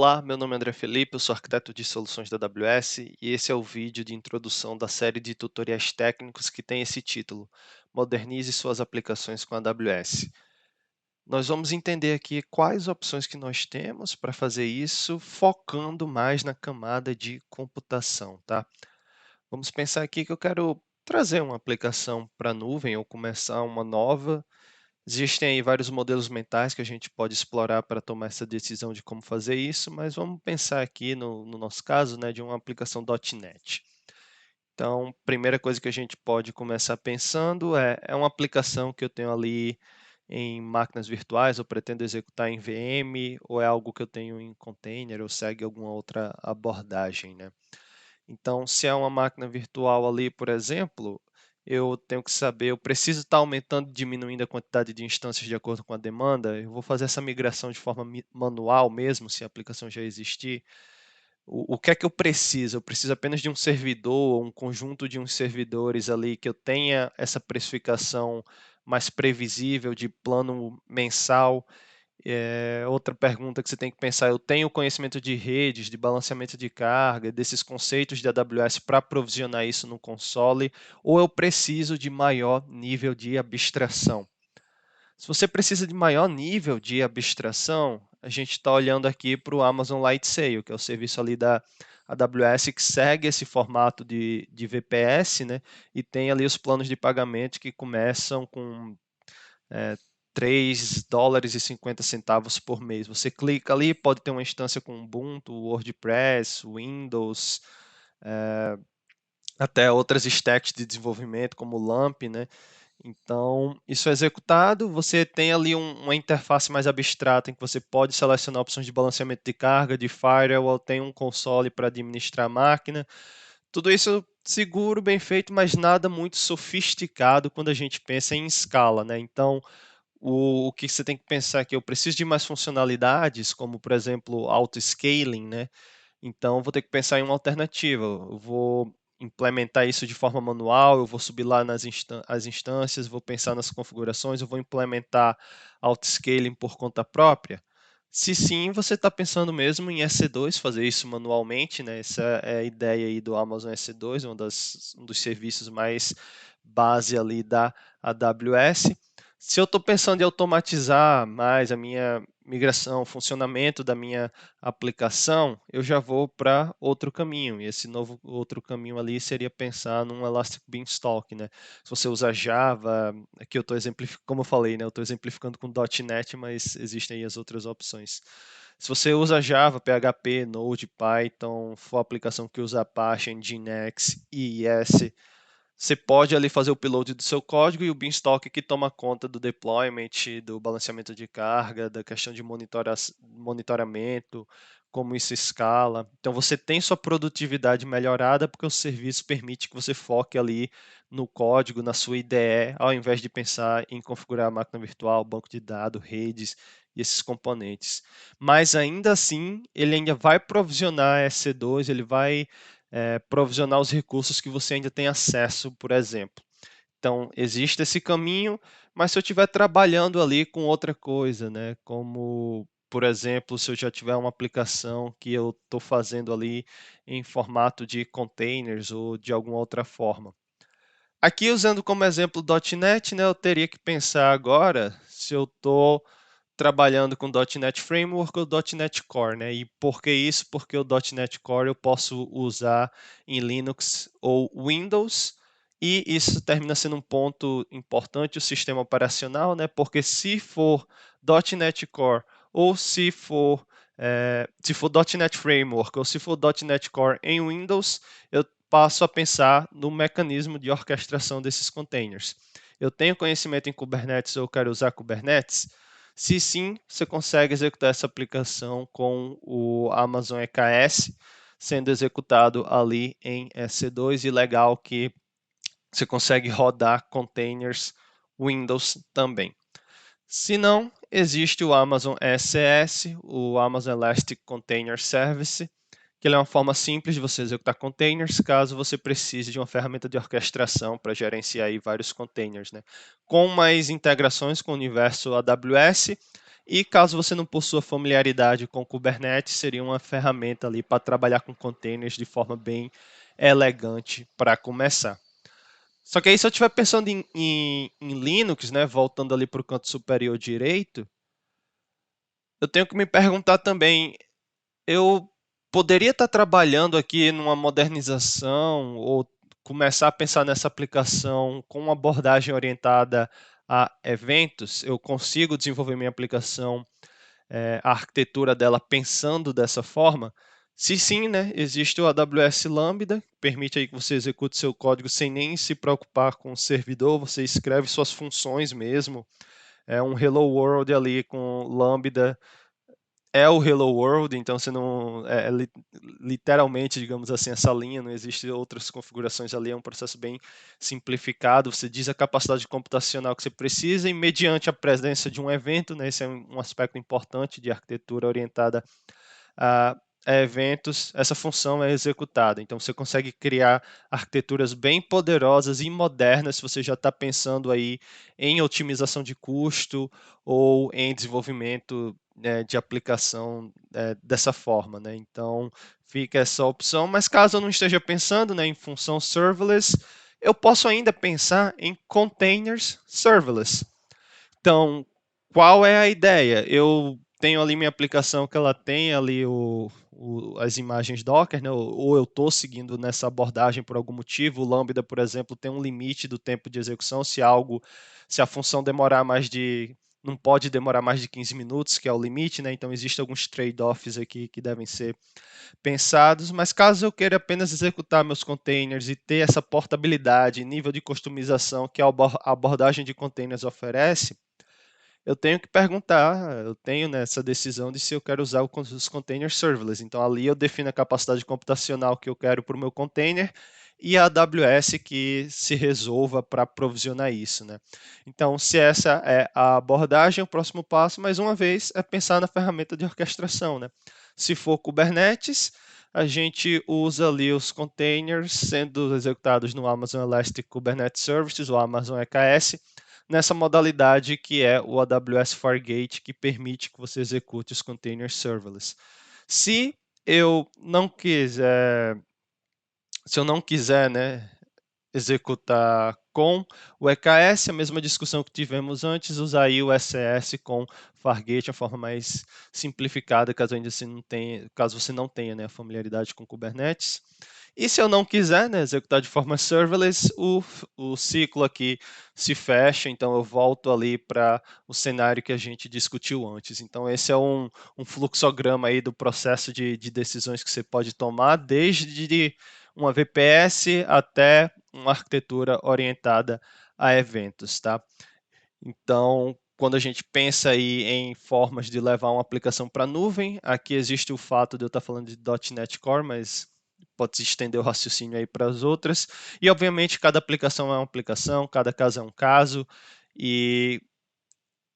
Olá, meu nome é André Felipe, eu sou arquiteto de soluções da AWS e esse é o vídeo de introdução da série de tutoriais técnicos que tem esse título, Modernize suas aplicações com a AWS. Nós vamos entender aqui quais opções que nós temos para fazer isso, focando mais na camada de computação, tá? Vamos pensar aqui que eu quero trazer uma aplicação para a nuvem ou começar uma nova. Existem aí vários modelos mentais que a gente pode explorar para tomar essa decisão de como fazer isso, mas vamos pensar aqui no nosso caso, né, de uma aplicação .NET. Então, primeira coisa que a gente pode começar pensando é uma aplicação que eu tenho ali em máquinas virtuais, ou pretendo executar em VM, ou é algo que eu tenho em container, ou segue alguma outra abordagem, né? Então, se é uma máquina virtual ali, por exemplo, eu tenho que saber, eu preciso estar aumentando e diminuindo a quantidade de instâncias de acordo com a demanda. Eu vou fazer essa migração de forma manual mesmo, se a aplicação já existir. O que é que eu preciso? Eu preciso apenas de um servidor, ou um conjunto de uns servidores ali que eu tenha essa precificação mais previsível de plano mensal. Outra pergunta que você tem que pensar, eu tenho conhecimento de redes, de balanceamento de carga, desses conceitos de AWS para provisionar isso no console, ou eu preciso de maior nível de abstração? Se você precisa de maior nível de abstração, a gente está olhando aqui para o Amazon Lightsail, que é o serviço ali da AWS que segue esse formato de VPS, né? E tem ali os planos de pagamento que começam com é, $3,50 por mês. Você clica ali, pode ter uma instância com Ubuntu, WordPress, Windows, até outras stacks de desenvolvimento como LAMP, né? Então, isso é executado, você tem ali uma interface mais abstrata em que você pode selecionar opções de balanceamento de carga, de firewall, tem um console para administrar a máquina. Tudo isso seguro, bem feito, mas nada muito sofisticado quando a gente pensa em escala, né? Então, o que você tem que pensar é que eu preciso de mais funcionalidades, como por exemplo auto-scaling, né? Então vou ter que pensar em uma alternativa. Eu vou implementar isso de forma manual, eu vou subir lá nas as instâncias, vou pensar nas configurações, eu vou implementar auto-scaling por conta própria. Se sim, você está pensando mesmo em EC2, fazer isso manualmente, né? Essa é a ideia aí do Amazon EC2, um dos serviços mais base ali da AWS. Se eu estou pensando em automatizar mais a minha migração, o funcionamento da minha aplicação, eu já vou para outro caminho. E esse novo outro caminho ali seria pensar num Elastic Beanstalk, né? Se você usa Java, aqui eu estou exemplificando, como eu falei, né? Eu estou exemplificando com .NET, mas existem aí as outras opções. Se você usa Java, PHP, Node, Python, for aplicação que usa Apache, Nginx, IIS, você pode ali fazer o upload do seu código e o Beanstalk que toma conta do deployment, do balanceamento de carga, da questão de monitoramento, como isso escala. Então você tem sua produtividade melhorada porque o serviço permite que você foque ali no código, na sua IDE, ao invés de pensar em configurar a máquina virtual, banco de dados, redes e esses componentes. Mas ainda assim, ele ainda vai provisionar EC2, ele vai provisionar os recursos que você ainda tem acesso, por exemplo. Então, existe esse caminho, mas se eu estiver trabalhando ali com outra coisa, né, como, por exemplo, se eu já tiver uma aplicação que eu estou fazendo ali em formato de containers ou de alguma outra forma. Aqui, usando como exemplo o .NET, né, eu teria que pensar agora se eu estou trabalhando com .NET Framework ou .NET Core, né? E por que isso? Porque o .NET Core eu posso usar em Linux ou Windows, e isso termina sendo um ponto importante, o sistema operacional, né? Porque se for .NET Core ou se for .NET Framework ou se for .NET Core em Windows, eu passo a pensar no mecanismo de orquestração desses containers. Eu tenho conhecimento em Kubernetes ou quero usar Kubernetes? Se sim, você consegue executar essa aplicação com o Amazon EKS, sendo executado ali em EC2, e legal que você consegue rodar containers Windows também. Se não, existe o Amazon ECS, o Amazon Elastic Container Service, que ele é uma forma simples de você executar containers, caso você precise de uma ferramenta de orquestração para gerenciar aí vários containers, né? Com mais integrações com o universo AWS E caso você não possua familiaridade com Kubernetes, seria uma ferramenta ali para trabalhar com containers de forma bem elegante para começar. Só que aí se eu estiver pensando em Linux, né, voltando ali para o canto superior direito, eu tenho que me perguntar também, eu poderia estar trabalhando aqui numa modernização ou começar a pensar nessa aplicação com uma abordagem orientada a eventos? Eu consigo desenvolver minha aplicação, a arquitetura dela pensando dessa forma? Se sim, né, existe o AWS Lambda, que permite aí que você execute seu código sem nem se preocupar com o servidor, você escreve suas funções mesmo, é um Hello World ali com Lambda, é o Hello World, então você não literalmente, digamos assim, essa linha, não existe outras configurações ali, é um processo bem simplificado, você diz a capacidade computacional que você precisa e mediante a presença de um evento, né, esse é um aspecto importante de arquitetura orientada a eventos, essa função é executada. Então você consegue criar arquiteturas bem poderosas e modernas se você já está pensando aí em otimização de custo ou em desenvolvimento, né, de aplicação dessa forma, né? Então fica essa opção, mas caso eu não esteja pensando, né, em função serverless, eu posso ainda pensar em containers serverless. Então, qual é a ideia? Eu tenho ali minha aplicação que ela tem ali as imagens Docker, né? Ou eu estou seguindo nessa abordagem por algum motivo. O Lambda, por exemplo, tem um limite do tempo de execução. Se a função demorar mais de, não pode demorar mais de 15 minutos, que é o limite, né? Então existem alguns trade-offs aqui que devem ser pensados. Mas caso eu queira apenas executar meus containers e ter essa portabilidade, nível de customização que a abordagem de containers oferece, eu tenho que perguntar, eu tenho nessa decisão de se eu quero usar os containers serverless. Então ali eu defino a capacidade computacional que eu quero para o meu container e a AWS que se resolva para provisionar isso, né? Então, se essa é a abordagem, o próximo passo, mais uma vez, é pensar na ferramenta de orquestração, né? Se for Kubernetes, a gente usa ali os containers sendo executados no Amazon Elastic Kubernetes Services, o Amazon EKS, nessa modalidade que é o AWS Fargate, que permite que você execute os containers serverless. Se eu não quiser, se eu não quiser, né, executar com o EKS, a mesma discussão que tivemos antes, usar aí o SES com Fargate, a forma mais simplificada, caso ainda você não tenha, caso você não tenha, né, a familiaridade com Kubernetes. E se eu não quiser, né, executar de forma serverless, o ciclo aqui se fecha, então eu volto ali para o cenário que a gente discutiu antes. Então esse é um fluxograma aí do processo de decisões que você pode tomar, desde uma VPS até uma arquitetura orientada a eventos, tá? Então, quando a gente pensa aí em formas de levar uma aplicação para a nuvem, aqui existe o fato de eu estar falando de .NET Core, mas pode se estender o raciocínio aí para as outras. E, obviamente, cada aplicação é uma aplicação, cada caso é um caso, e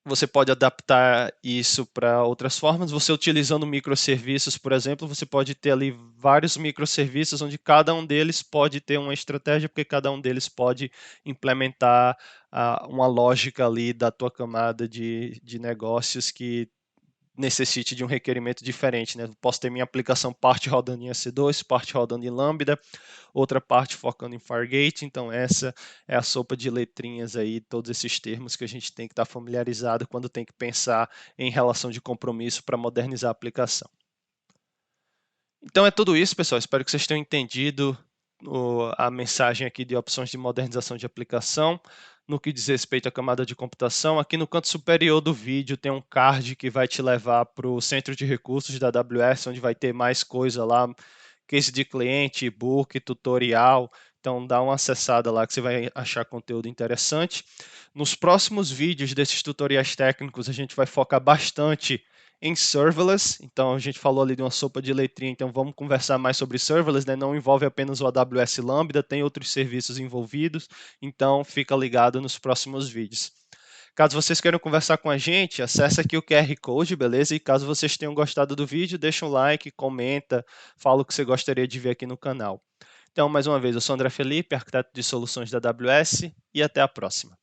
você pode adaptar isso para outras formas. Você utilizando microserviços, por exemplo, você pode ter ali vários microserviços onde cada um deles pode ter uma estratégia, porque cada um deles pode implementar uma lógica ali da tua camada de negócios que necessite de um requerimento diferente, né? Posso ter minha aplicação parte rodando em EC2, parte rodando em Lambda, outra parte focando em Fargate. Então essa é a sopa de letrinhas aí, todos esses termos que a gente tem que estar familiarizado quando tem que pensar em relação de compromisso para modernizar a aplicação. Então é tudo isso, pessoal. Espero que vocês tenham entendido a mensagem aqui de opções de modernização de aplicação. No que diz respeito à camada de computação, aqui no canto superior do vídeo tem um card que vai te levar para o centro de recursos da AWS, onde vai ter mais coisa lá, case de cliente, e-book, tutorial. Então dá uma acessada lá que você vai achar conteúdo interessante. Nos próximos vídeos desses tutoriais técnicos, a gente vai focar bastante em serverless. Então a gente falou ali de uma sopa de letrinha, então vamos conversar mais sobre serverless, né? Não envolve apenas o AWS Lambda, tem outros serviços envolvidos, então fica ligado nos próximos vídeos. Caso vocês queiram conversar com a gente, acessa aqui o QR Code, beleza? E caso vocês tenham gostado do vídeo, deixa um like, comenta, fala o que você gostaria de ver aqui no canal. Então, mais uma vez, eu sou André Felipe, arquiteto de soluções da AWS, e até a próxima.